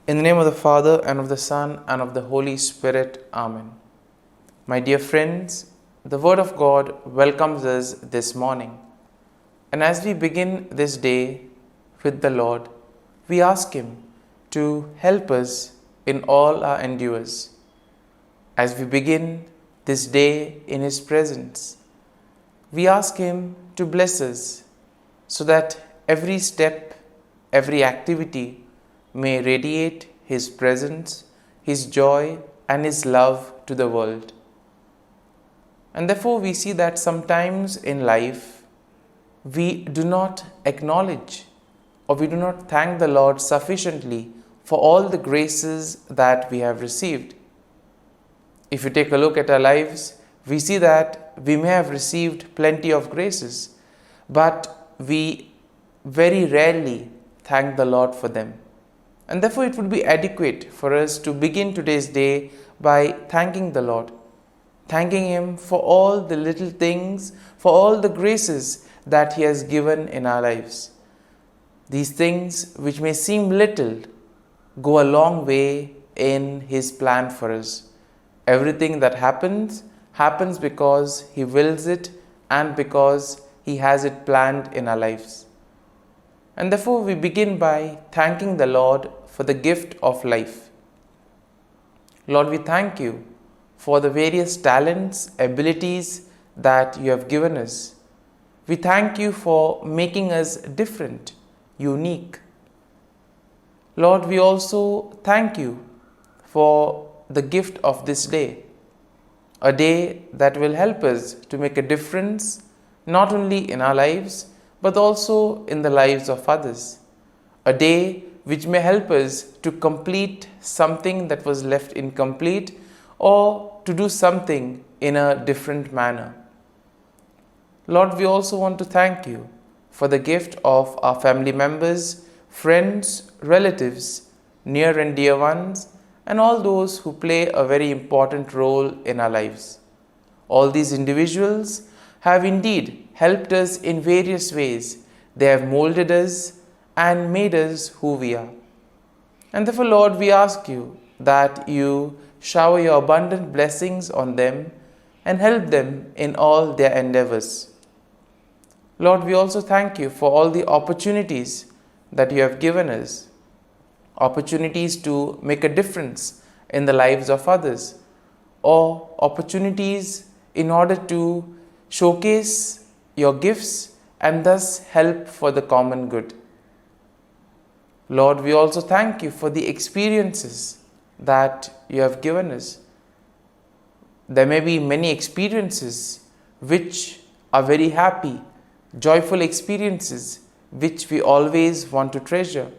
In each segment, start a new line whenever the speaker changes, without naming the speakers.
In the name of the Father, and of the Son, and of the Holy Spirit. Amen. My dear friends, the Word of God welcomes us this morning. And as we begin this day with the Lord, we ask Him to help us in all our endeavors. As we begin this day in His presence, we ask Him to bless us so that every step, every activity may radiate His presence, His joy, and His love to the world. And therefore, we see that sometimes in life, we do not acknowledge or we do not thank the Lord sufficiently for all the graces that we have received. If you take a look at our lives, we see that we may have received plenty of graces, but we very rarely thank the Lord for them. And therefore, it would be adequate for us to begin today's day by thanking the Lord, thanking Him for all the little things, for all the graces that He has given in our lives. These things, which may seem little, go a long way in His plan for us. Everything that happens because He wills it and because He has it planned in our lives. And therefore, we begin by thanking the Lord for the gift of life. Lord, we thank You for the various talents, abilities that You have given us. We thank You for making us different, unique. Lord, we also thank You for the gift of this day, a day that will help us to make a difference not only in our lives but also in the lives of others. A day which may help us to complete something that was left incomplete or to do something in a different manner. Lord, we also want to thank You for the gift of our family members, friends, relatives, near and dear ones, and all those who play a very important role in our lives. All these individuals have indeed helped us in various ways. They have molded us and made us who we are. And therefore, Lord, we ask You that You shower Your abundant blessings on them and help them in all their endeavors. Lord, we also thank You for all the opportunities that You have given us, opportunities to make a difference in the lives of others, or opportunities in order to showcase Your gifts and thus help for the common good. Lord, we also thank You for the experiences that You have given us. There may be many experiences which are very happy, joyful experiences which we always want to treasure.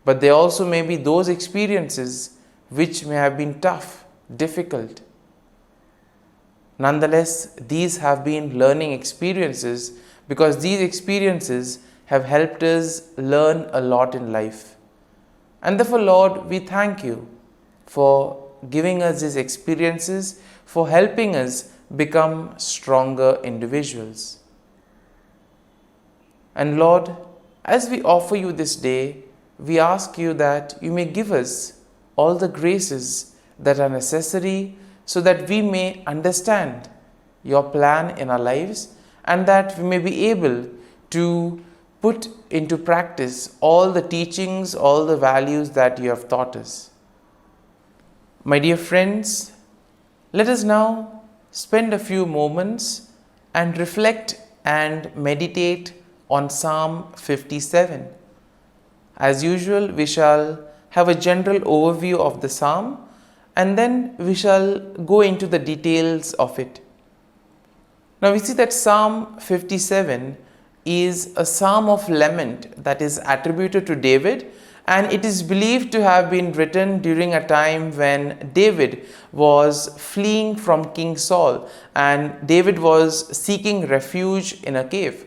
But there also may be those experiences which may have been tough, difficult. Nonetheless, these have been learning experiences because these experiences have helped us learn a lot in life. And therefore, Lord, we thank You for giving us these experiences, for helping us become stronger individuals. And Lord, as we offer You this day, we ask You that You may give us all the graces that are necessary so that we may understand Your plan in our lives and that we may be able to put into practice all the teachings, all the values that You have taught us. My dear friends, let us now spend a few moments and reflect and meditate on Psalm 57. As usual, we shall have a general overview of the psalm and then we shall go into the details of it. Now we see that Psalm 57 is a psalm of lament that is attributed to David, and it is believed to have been written during a time when David was fleeing from King Saul and David was seeking refuge in a cave.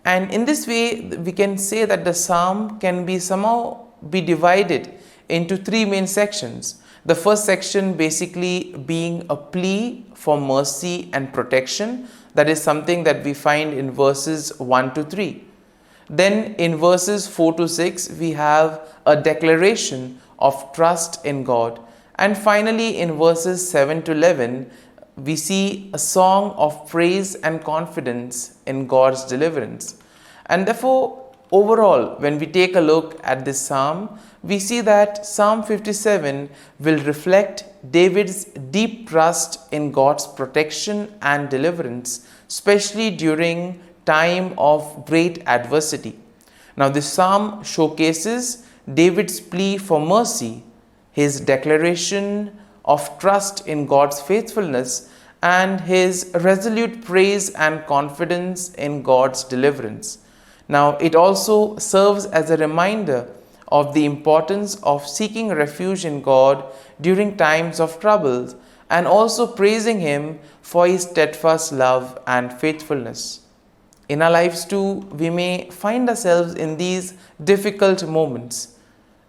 And in this way, we can say that the psalm can be somehow be divided into three main sections. The first section basically being a plea for mercy and protection. That is something that we find in verses 1 to 3. Then in verses 4 to 6, we have a declaration of trust in God. And finally, in verses 7 to 11, we see a song of praise and confidence in God's deliverance. And therefore, overall, when we take a look at this psalm, we see that Psalm 57 will reflect David's deep trust in God's protection and deliverance, especially during time of great adversity. Now, this psalm showcases David's plea for mercy, his declaration of trust in God's faithfulness, and his resolute praise and confidence in God's deliverance. Now, it also serves as a reminder of the importance of seeking refuge in God during times of trouble, and also praising Him for His steadfast love and faithfulness. In our lives too, we may find ourselves in these difficult moments.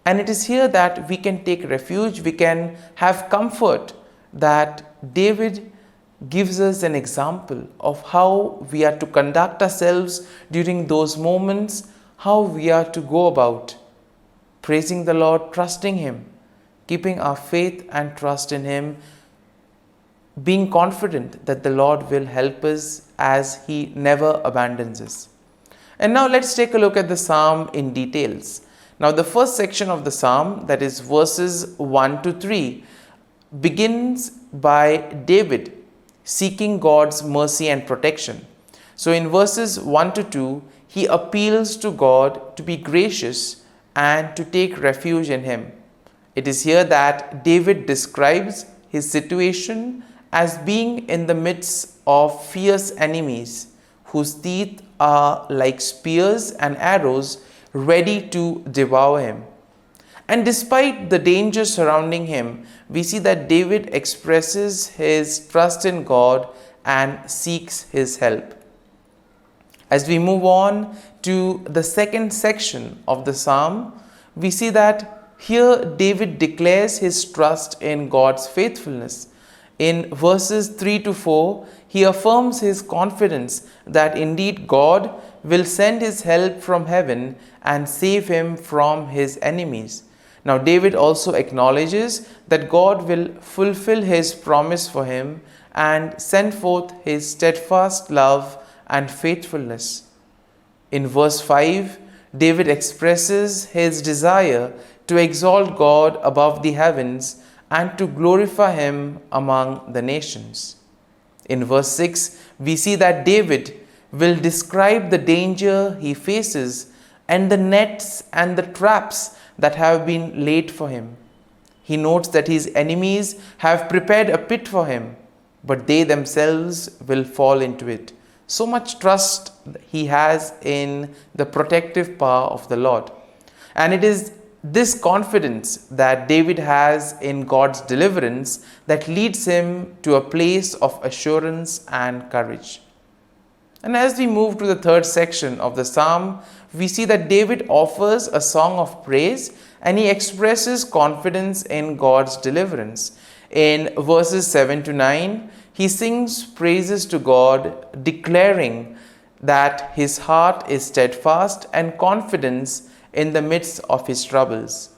And it is here that we can take refuge, we can have comfort that David gives us an example of how we are to conduct ourselves during those moments, how we are to go about praising the Lord, trusting Him, keeping our faith and trust in Him, being confident that the Lord will help us as He never abandons us. And now let's take a look at the psalm in details. Now the first section of the psalm, that is verses 1 to 3, begins by David seeking God's mercy and protection. So in verses 1 to 2, he appeals to God to be gracious and to take refuge in Him. It is here that David describes his situation as being in the midst of fierce enemies whose teeth are like spears and arrows ready to devour him. And despite the danger surrounding him, we see that David expresses his trust in God and seeks His help. As we move on to the second section of the psalm, we see that here David declares his trust in God's faithfulness. In verses 3 to 4, he affirms his confidence that indeed God will send His help from heaven and save him from his enemies. Now, David also acknowledges that God will fulfill His promise for him and send forth His steadfast love and faithfulness. In verse 5, David expresses his desire to exalt God above the heavens and to glorify Him among the nations. In verse 6, we see that David will describe the danger he faces and the nets and the traps that have been laid for him. He notes that his enemies have prepared a pit for him, but they themselves will fall into it. So much trust he has in the protective power of the Lord. And it is this confidence that David has in God's deliverance that leads him to a place of assurance and courage. And as we move to the third section of the psalm, we see that David offers a song of praise and he expresses confidence in God's deliverance. In verses 7 to 9, he sings praises to God, declaring that his heart is steadfast and confidence in the midst of his troubles.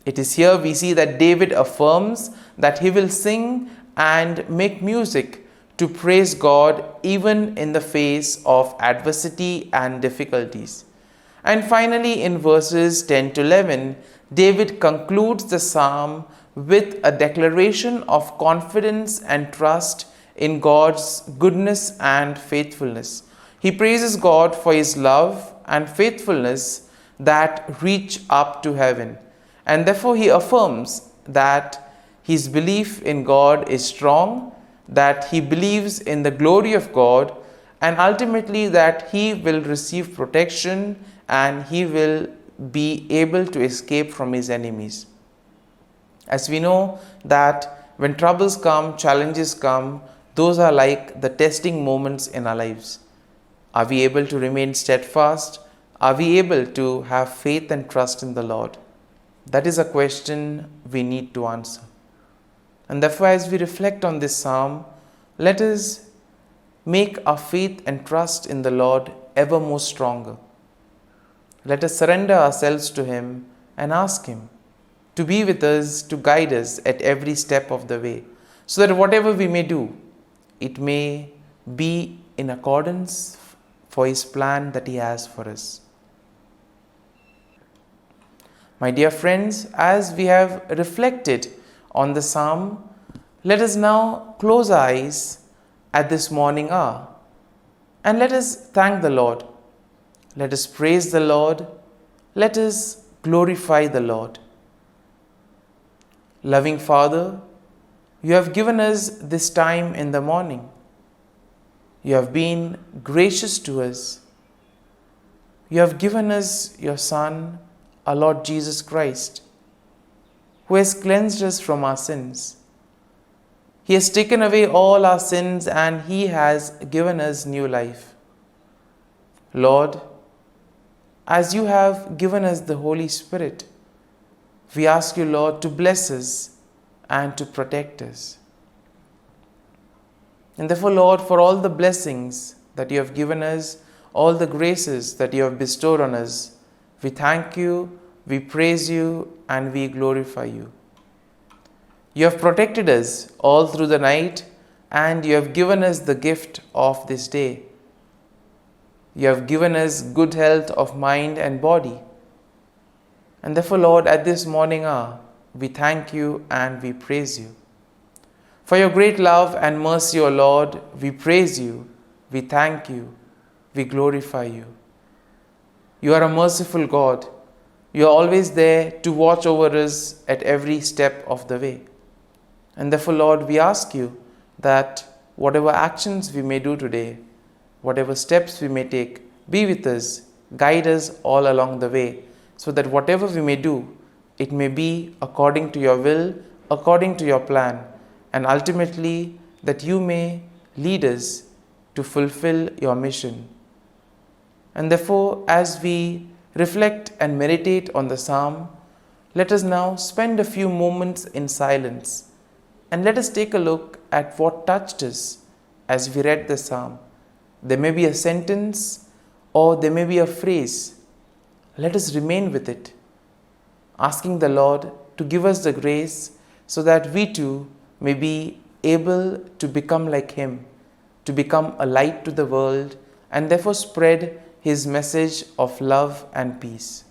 It is here we see that David affirms that he will sing and make music to praise God even in the face of adversity and difficulties. And finally, in verses 10 to 11, David concludes the psalm with a declaration of confidence and trust in God's goodness and faithfulness. He praises God for His love and faithfulness that reach up to heaven. And therefore, he affirms that his belief in God is strong, that he believes in the glory of God, and ultimately that he will receive protection and he will be able to escape from his enemies. As we know that when troubles come, challenges come, those are like the testing moments in our lives. Are we able to remain steadfast? Are we able to have faith and trust in the Lord? That is a question we need to answer. And therefore, as we reflect on this psalm, let us make our faith and trust in the Lord ever more stronger. Let us surrender ourselves to Him and ask Him, to be with us, to guide us at every step of the way, so that whatever we may do, it may be in accordance for His plan that He has for us. My dear friends, as we have reflected on the psalm, let us now close our eyes at this morning hour and let us thank the Lord. Let us praise the Lord. Let us glorify the Lord. Loving Father, You have given us this time in the morning. You have been gracious to us. You have given us Your Son, our Lord Jesus Christ, who has cleansed us from our sins. He has taken away all our sins and He has given us new life. Lord, as You have given us the Holy Spirit, we ask You, Lord, to bless us and to protect us. And therefore, Lord, for all the blessings that You have given us, all the graces that You have bestowed on us, we thank You, we praise You, and we glorify You. You have protected us all through the night, and You have given us the gift of this day. You have given us good health of mind and body. And therefore, Lord, at this morning hour, we thank You and we praise You. For Your great love and mercy, O Lord, we praise You, we thank You, we glorify You. You are a merciful God. You are always there to watch over us at every step of the way. And therefore, Lord, we ask You that whatever actions we may do today, whatever steps we may take, be with us, guide us all along the way, so that whatever we may do, it may be according to Your will, according to Your plan, and ultimately that You may lead us to fulfill Your mission. And therefore, as we reflect and meditate on the psalm, let us now spend a few moments in silence and let us take a look at what touched us as we read the psalm. There may be a sentence or there may be a phrase. Let us remain with it, asking the Lord to give us the grace so that we too may be able to become like Him, to become a light to the world, and therefore spread His message of love and peace.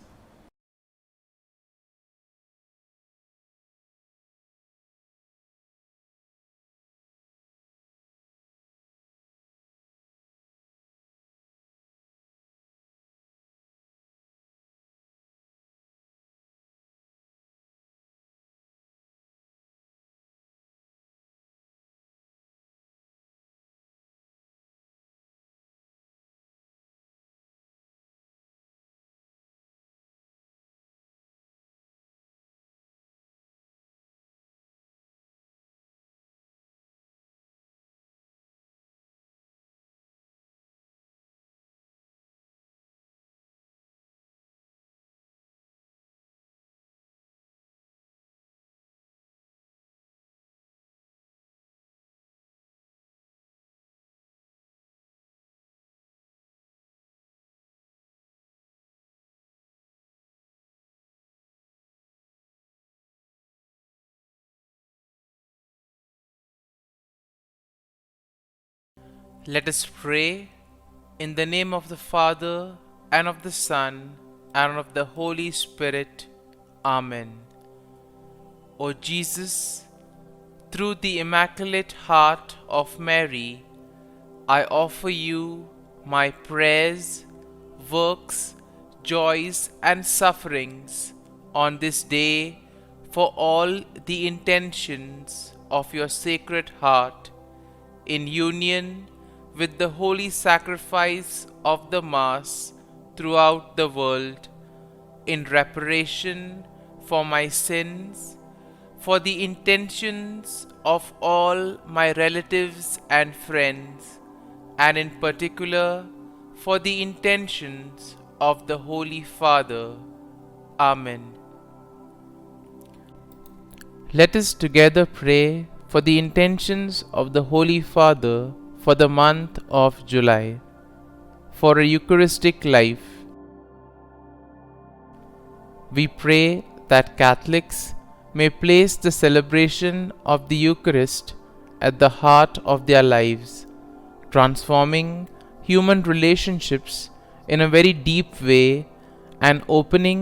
Let us pray in the name of the Father, and of the Son, and of the Holy Spirit. Amen. O Jesus, through the Immaculate Heart of Mary, I offer You my prayers, works, joys, and sufferings on this day for all the intentions of Your Sacred Heart, in union with the holy sacrifice of the Mass throughout the world, in reparation for my sins, for the intentions of all my relatives and friends, and in particular for the intentions of the Holy Father. Amen. Let us together pray for the intentions of the Holy Father for the month of July, for a Eucharistic life. We pray that Catholics may place the celebration of the Eucharist at the heart of their lives, transforming human relationships in a very deep way and opening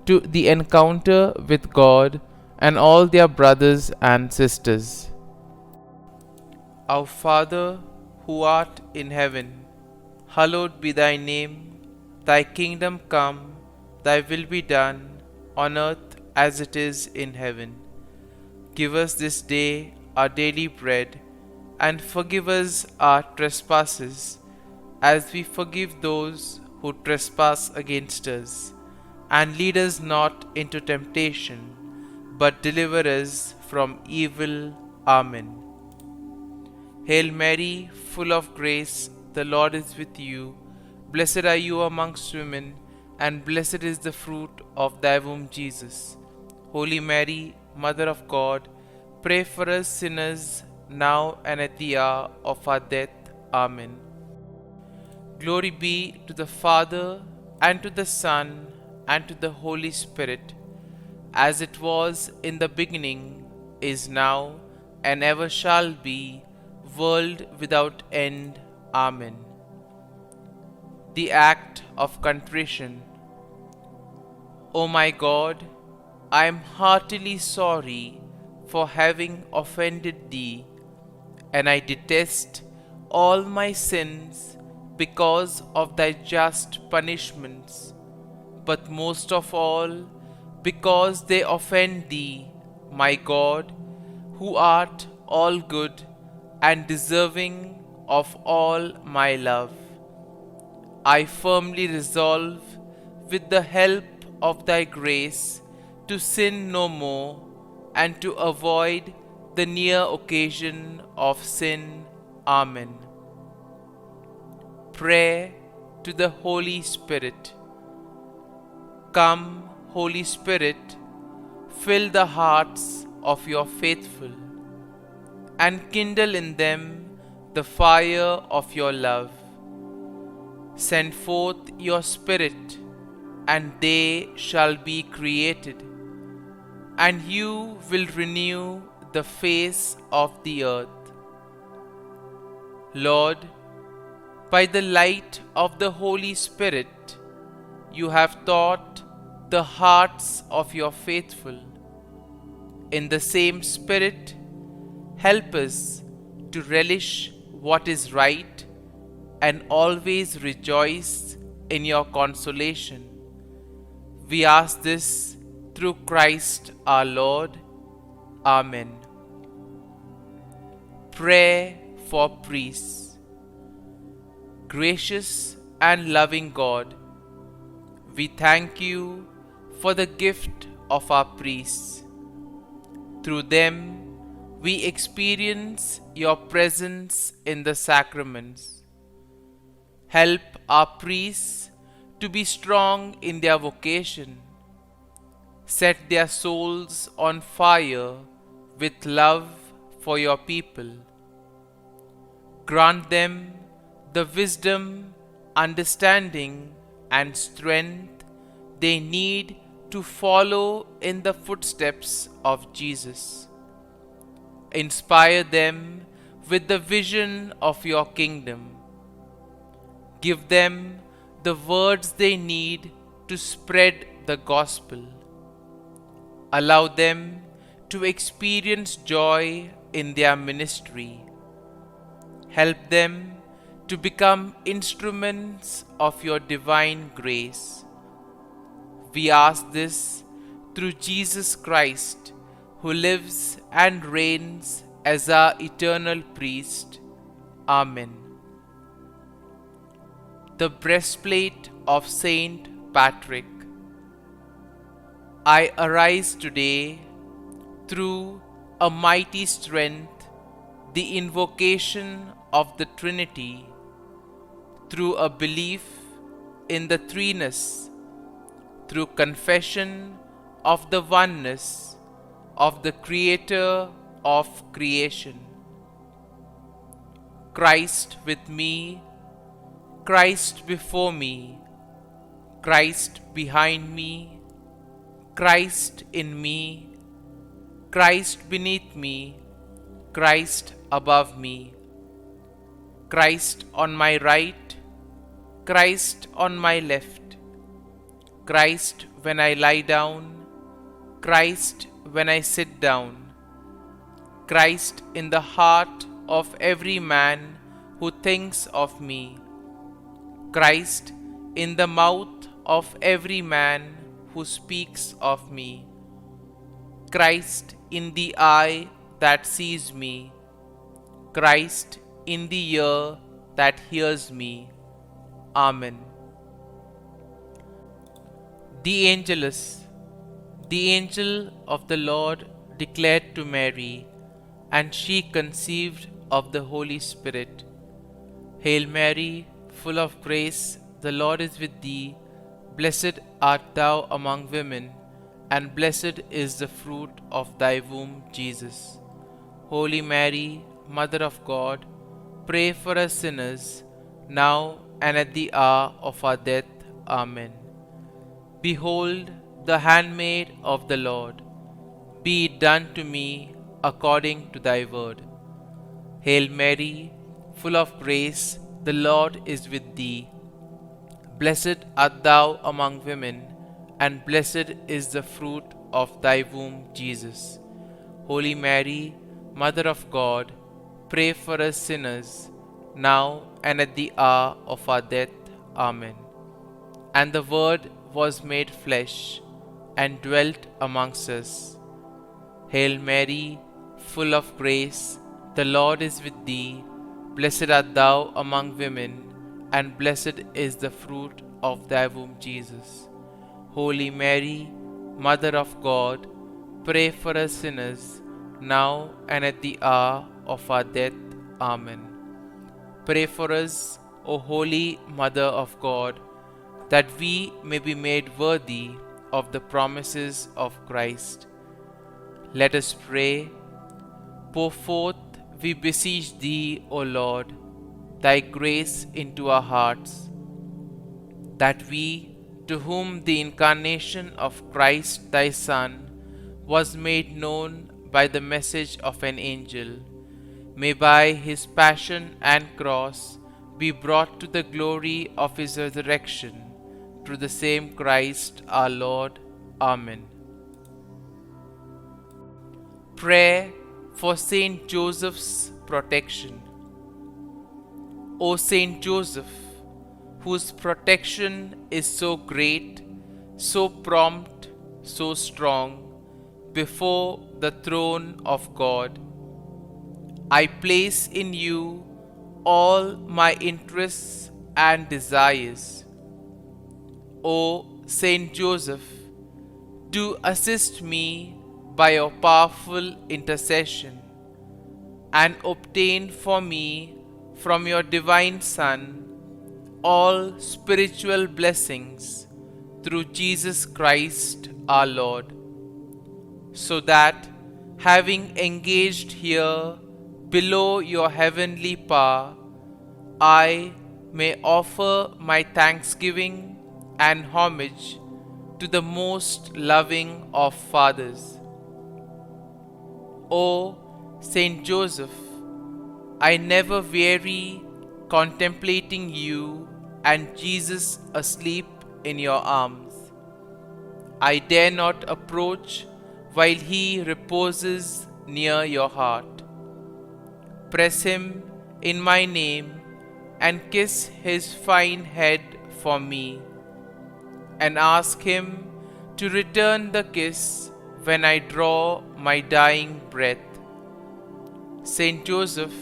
to the encounter with God and all their brothers and sisters. Our Father, who art in heaven, hallowed be thy name. Thy kingdom come, thy will be done, on earth as it is in heaven. Give us this day our daily bread, and forgive us our trespasses, as we forgive those who trespass against us. And lead us not into temptation, but deliver us from evil. Amen. Hail Mary, full of grace, the Lord is with you. Blessed are you amongst women, and blessed is the fruit of thy womb, Jesus. Holy Mary, Mother of God, pray for us sinners, now and at the hour of our death. Amen. Glory be to the Father, and to the Son, and to the Holy Spirit, as it was in the beginning, is now, and ever shall be, world without end. Amen. The Act of Contrition. O my God, I am heartily sorry for having offended Thee, and I detest all my sins because of Thy just punishments, but most of all because they offend Thee, my God, who art all good and deserving of all my love. I firmly resolve, with the help of Thy grace, to sin no more, and to avoid the near occasion of sin. Amen. Prayer to the Holy Spirit. Come, Holy Spirit, fill the hearts of your faithful, and kindle in them the fire of your love. Send forth your Spirit, and they shall be created, and you will renew the face of the earth. Lord, by the light of the Holy Spirit, you have taught the hearts of your faithful. In the same Spirit, help us to relish what is right and always rejoice in your consolation. We ask this through Christ our Lord. Amen. Prayer for priests. Gracious and loving God, we thank you for the gift of our priests. Through them, we experience your presence in the sacraments. Help our priests to be strong in their vocation. Set their souls on fire with love for your people. Grant them the wisdom, understanding, and strength they need to follow in the footsteps of Jesus. Inspire them with the vision of your kingdom. Give them the words they need to spread the gospel. Allow them to experience joy in their ministry. Help them to become instruments of your divine grace. We ask this through Jesus Christ, who lives and reigns as our eternal priest. Amen. The breastplate of Saint Patrick. I arise today through a mighty strength, the invocation of the Trinity, through a belief in the threeness, through confession of the oneness of the Creator of creation. Christ with me, Christ before me, Christ behind me, Christ in me, Christ beneath me, Christ above me, Christ on my right, Christ on my left, Christ when I lie down, Christ when I sit down, Christ in the heart of every man who thinks of me, Christ in the mouth of every man who speaks of me, Christ in the eye that sees me, Christ in the ear that hears me. Amen. The Angelus. The angel of the Lord declared to Mary, and she conceived of the Holy Spirit. Hail Mary, full of grace, the Lord is with thee. Blessed art thou among women, and blessed is the fruit of thy womb, Jesus. Holy Mary, Mother of God, pray for us sinners, now and at the hour of our death. Amen. Behold, the handmaid of the Lord. Be it done to me according to thy word. Hail Mary, full of grace, the Lord is with thee. Blessed art thou among women, and blessed is the fruit of thy womb, Jesus. Holy Mary, Mother of God, pray for us sinners, now and at the hour of our death. Amen. And the Word was made flesh, and dwelt amongst us. Hail Mary, full of grace, the Lord is with thee. Blessed art thou among women, and blessed is the fruit of thy womb, Jesus. Holy Mary, Mother of God, pray for us sinners, now and at the hour of our death. Amen. Pray for us, O Holy Mother of God, that we may be made worthy of the promises of Christ. Let us pray. Pour forth, we beseech thee, O Lord, thy grace into our hearts, that we, to whom the incarnation of Christ thy Son was made known by the message of an angel, may by his passion and cross be brought to the glory of his resurrection, through the same Christ our Lord. Amen. Prayer for Saint Joseph's protection. O Saint Joseph, whose protection is so great, so prompt, so strong, before the throne of God, I place in you all my interests and desires. O Saint Joseph, do assist me by your powerful intercession, and obtain for me from your divine Son all spiritual blessings through Jesus Christ our Lord, so that, having engaged here below your heavenly power, I may offer my thanksgiving and homage to the most loving of fathers. O Saint Joseph, I never weary contemplating you and Jesus asleep in your arms. I dare not approach while he reposes near your heart. Press him in my name and kiss his fine head for me, and ask him to return the kiss when I draw my dying breath. Saint Joseph,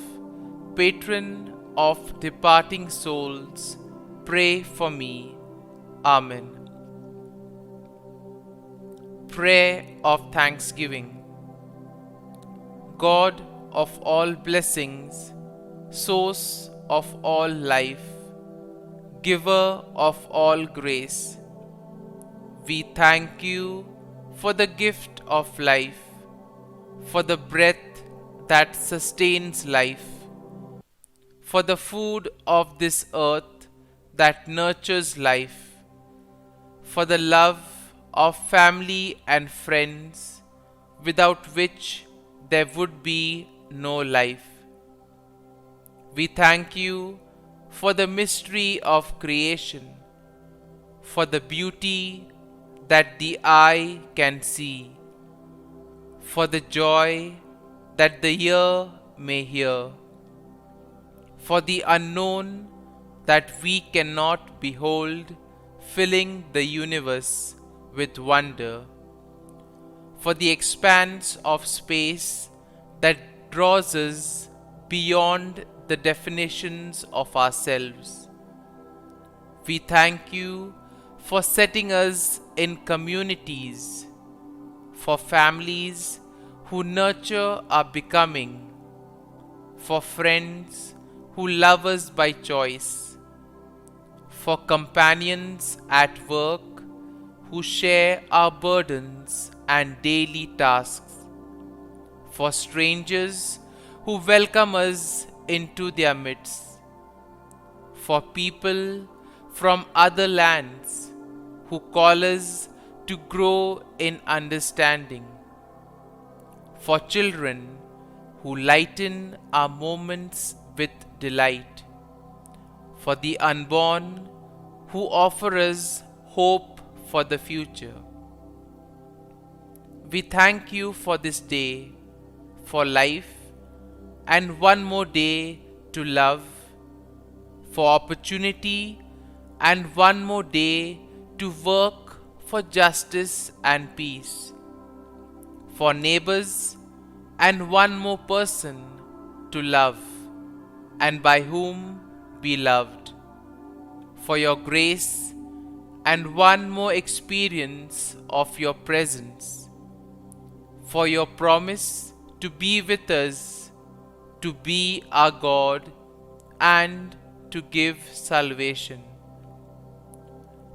patron of departing souls, pray for me. Amen. Prayer of Thanksgiving. God of all blessings, source of all life, giver of all grace, we thank you for the gift of life, for the breath that sustains life, for the food of this earth that nurtures life, for the love of family and friends, without which there would be no life. We thank you for the mystery of creation, for the beauty that the eye can see, for the joy that the ear may hear, for the unknown that we cannot behold, filling the universe with wonder, for the expanse of space that draws us beyond the definitions of ourselves. We thank you for setting us in communities, for families who nurture our becoming, for friends who love us by choice, for companions at work who share our burdens and daily tasks, for strangers who welcome us into their midst, for people from other lands who call us to grow in understanding, for children who lighten our moments with delight, for the unborn who offer us hope for the future. We thank you for this day, for life, and one more day to love, for opportunity, and one more day to work for justice and peace, for neighbors, and one more person to love, and by whom be loved, for your grace, and one more experience of your presence, for your promise to be with us, to be our God, and to give salvation.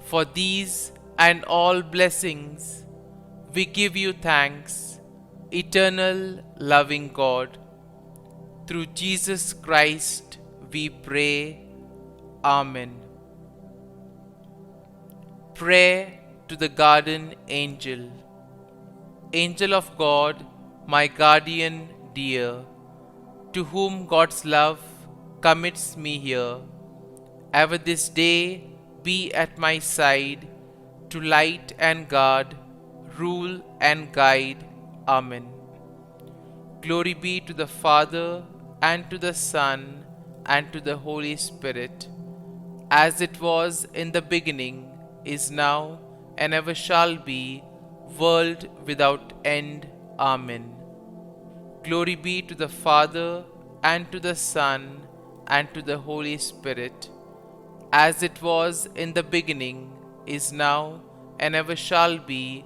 For these and all blessings, we give you thanks, eternal loving God. Through Jesus Christ we pray. Amen. Prayer to the Guardian Angel. Angel of God, my guardian dear, to whom God's love commits me here, ever this day be at my side, to light and guard, rule and guide. Amen. Glory be to the Father, and to the Son, and to the Holy Spirit, as it was in the beginning, is now, and ever shall be, world without end. Amen. Glory be to the Father, and to the Son, and to the Holy Spirit, as it was in the beginning, is now, and ever shall be,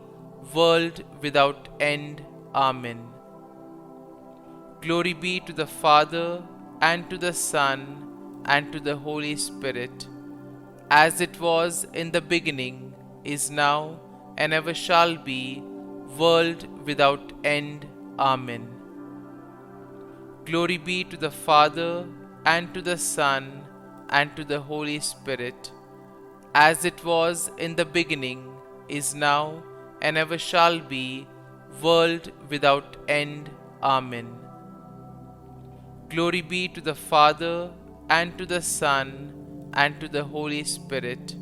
world without end. Amen. Glory be to the Father, and to the Son, and to the Holy Spirit, as it was in the beginning, is now, and ever shall be, world without end. Amen. Glory be to the Father, and to the Son, and to the Holy Spirit, as it was in the beginning, is now, and ever shall be, world without end. Amen. Glory be to the Father, and to the Son, and to the Holy Spirit,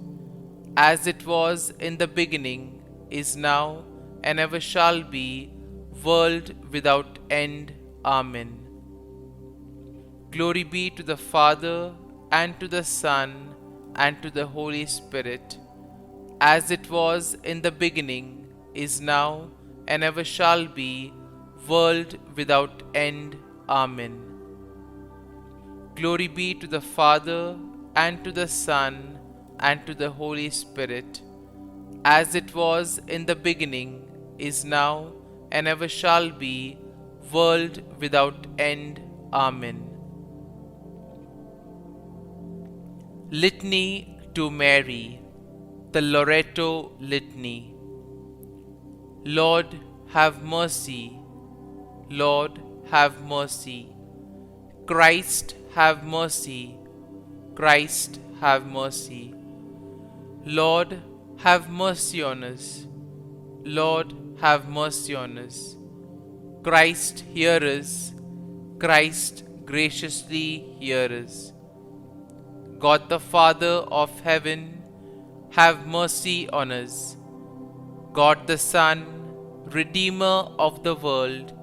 as it was in the beginning, is now, and ever shall be, world without end. Amen. Glory be to the Father, and to the Son, and to the Holy Spirit, as it was in the beginning, is now, and ever shall be, world without end. Amen. Glory be to the Father, and to the Son, and to the Holy Spirit, as it was in the beginning, is now, and ever shall be, world without end. Amen. Litany to Mary, the Loreto Litany. Lord, have mercy. Lord, have mercy. Christ, have mercy. Christ, have mercy. Lord, have mercy on us. Lord, have mercy on us. Christ, hear us. Christ, graciously hear us. God the Father of heaven, have mercy on us. God the Son, Redeemer of the world,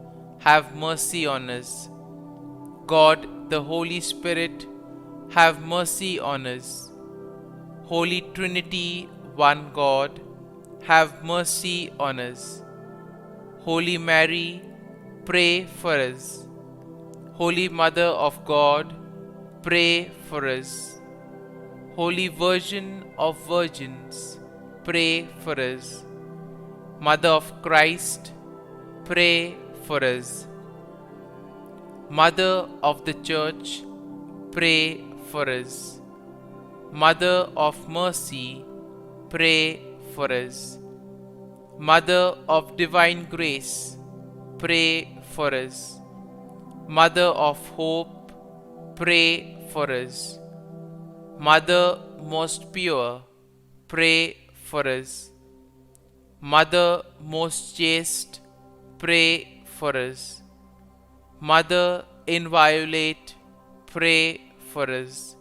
have mercy on us. God the Holy Spirit, have mercy on us. Holy Trinity, one God, have mercy on us. Holy Mary, pray for us. Holy Mother of God, pray for us. Holy Virgin of Virgins, pray for us. Mother of Christ, pray for us. Mother of the Church, pray for us. Mother of Mercy, pray for us. Mother of Divine Grace, pray for us. Mother of Hope, pray for us. Mother most pure, pray for us. Mother most chaste, pray for us. Mother inviolate, pray for us.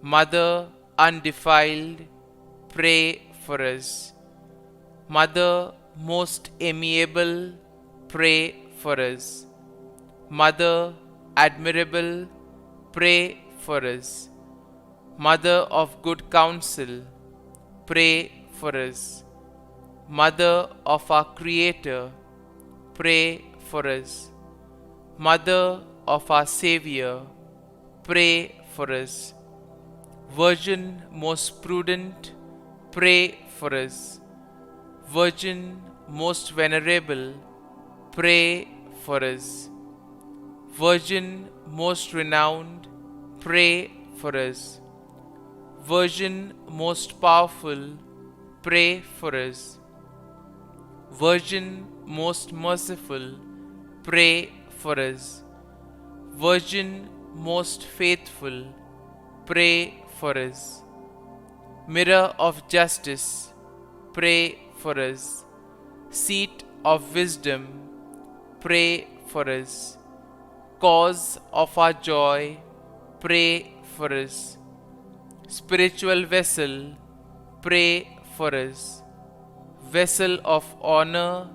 Mother undefiled, pray for us. Mother most amiable, pray for us. Mother admirable, pray for us. Mother of good counsel, pray for us. Mother of our Creator, pray for us. Mother of our Savior, pray for us. Virgin most prudent, pray for us. Virgin most venerable, pray for us. Virgin most renowned, pray for us. Virgin most powerful, pray for us. Virgin most merciful, pray for us. Virgin most faithful, pray for us. Mirror of justice, pray for us. Seat of wisdom, pray for us. Cause of our joy, pray for us. Spiritual vessel, pray for us. Vessel of honor,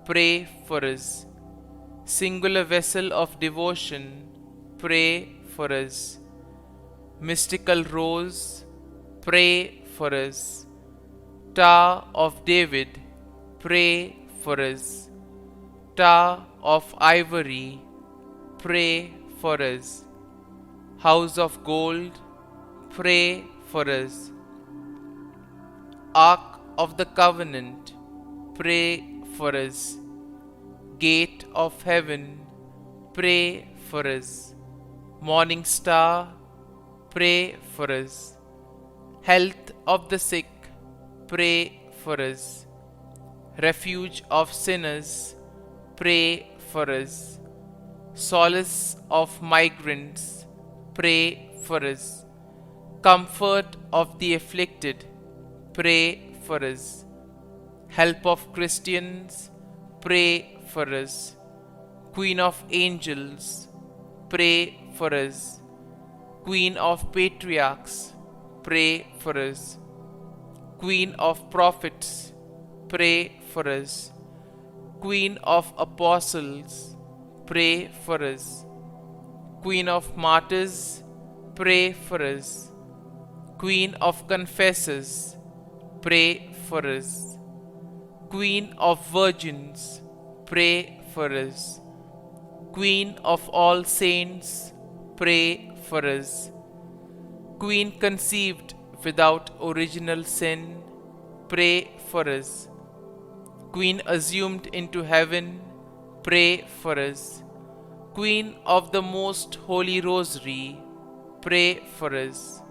pray for us. Singular vessel of devotion, pray for us. Mystical rose, pray for us. Tower of David, pray for us. Tower of ivory, pray for us. House of gold, pray for us. Ark of the covenant, pray for us. Gate of heaven, pray for us. Morning star, pray for us. Health of the sick, pray for us. Refuge of sinners, pray for us. Solace of migrants, pray for us. Comfort of the afflicted, pray for us. Help of Christians, pray for us. Queen of angels, pray for us. Queen of patriarchs, pray for us. Queen of prophets, pray for us. Queen of apostles, pray for us. Queen of martyrs, pray for us. Queen of confessors, pray for us. Queen of virgins, pray for us. Queen of all saints, pray for us. Queen conceived without original sin, pray for us. Queen assumed into heaven, pray for us. Queen of the most holy rosary, pray for us.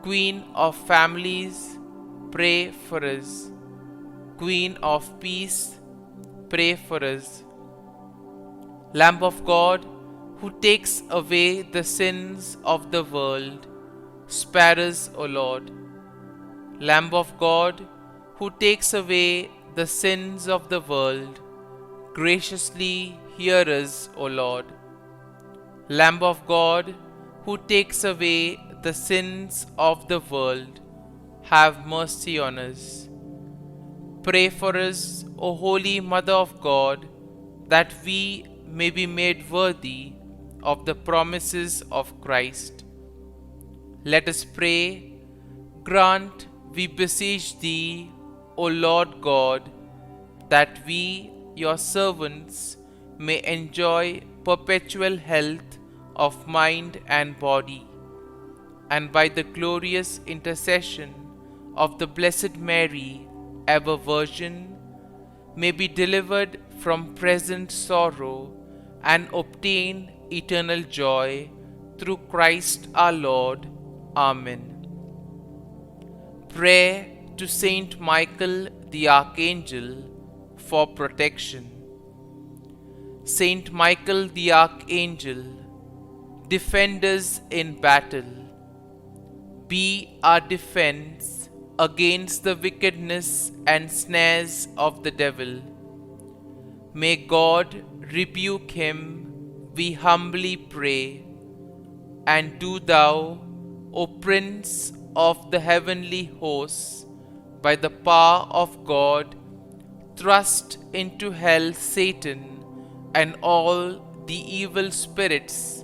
Queen of families, pray for us. Queen of peace, pray for us. Lamb of God, who takes away the sins of the world, spare us, O Lord. Lamb of God, who takes away the sins of the world, graciously hear us, O Lord. Lamb of God, who takes away the sins of the world, have mercy on us. Pray for us, O Holy Mother of God, that we may be made worthy of the promises of Christ. Let us pray. Grant, we beseech Thee, O Lord God, that we, Your servants, may enjoy perpetual health of mind and body, and by the glorious intercession of the Blessed Mary, ever Virgin, may be delivered from present sorrow and obtain eternal joy through Christ our Lord. Amen. Prayer to Saint Michael the Archangel for protection. Saint Michael the Archangel, defend us in battle. Be our defense against the wickedness and snares of the devil. May God rebuke him, we humbly pray. And do Thou, O Prince of the heavenly hosts, by the power of God, thrust into hell Satan and all the evil spirits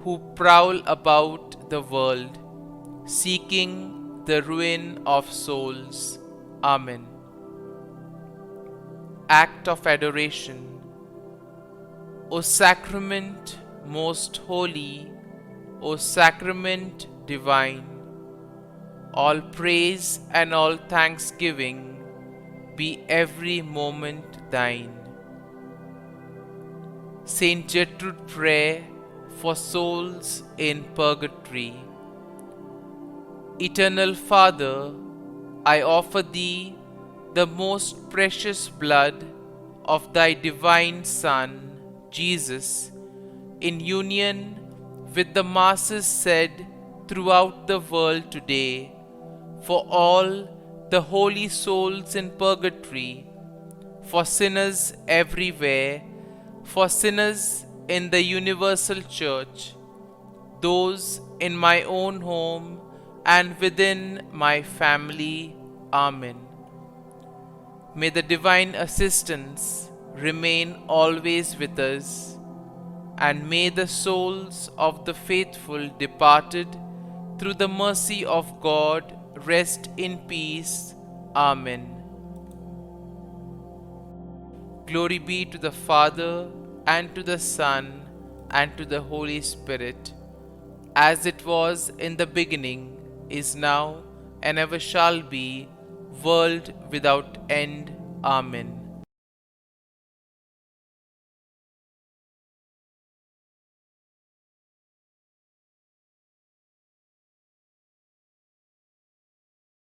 who prowl about the world, seeking the ruin of souls. Amen. Act of Adoration. O Sacrament most holy, O Sacrament divine, all praise and all thanksgiving be every moment Thine. Saint Gertrude Prayer for souls in purgatory. Eternal Father, I offer Thee the most precious blood of Thy divine Son, Jesus, in union with the masses said throughout the world today, for all the holy souls in purgatory, for sinners everywhere, for sinners in the universal church, those in my own home and within my family. Amen. May the divine assistance remain always with us, and may the souls of the faithful departed through the mercy of God rest in peace. Amen. Glory be to the Father, and to the Son, and to the Holy Spirit, as it was in the beginning, is now, and ever shall be, world without end. Amen.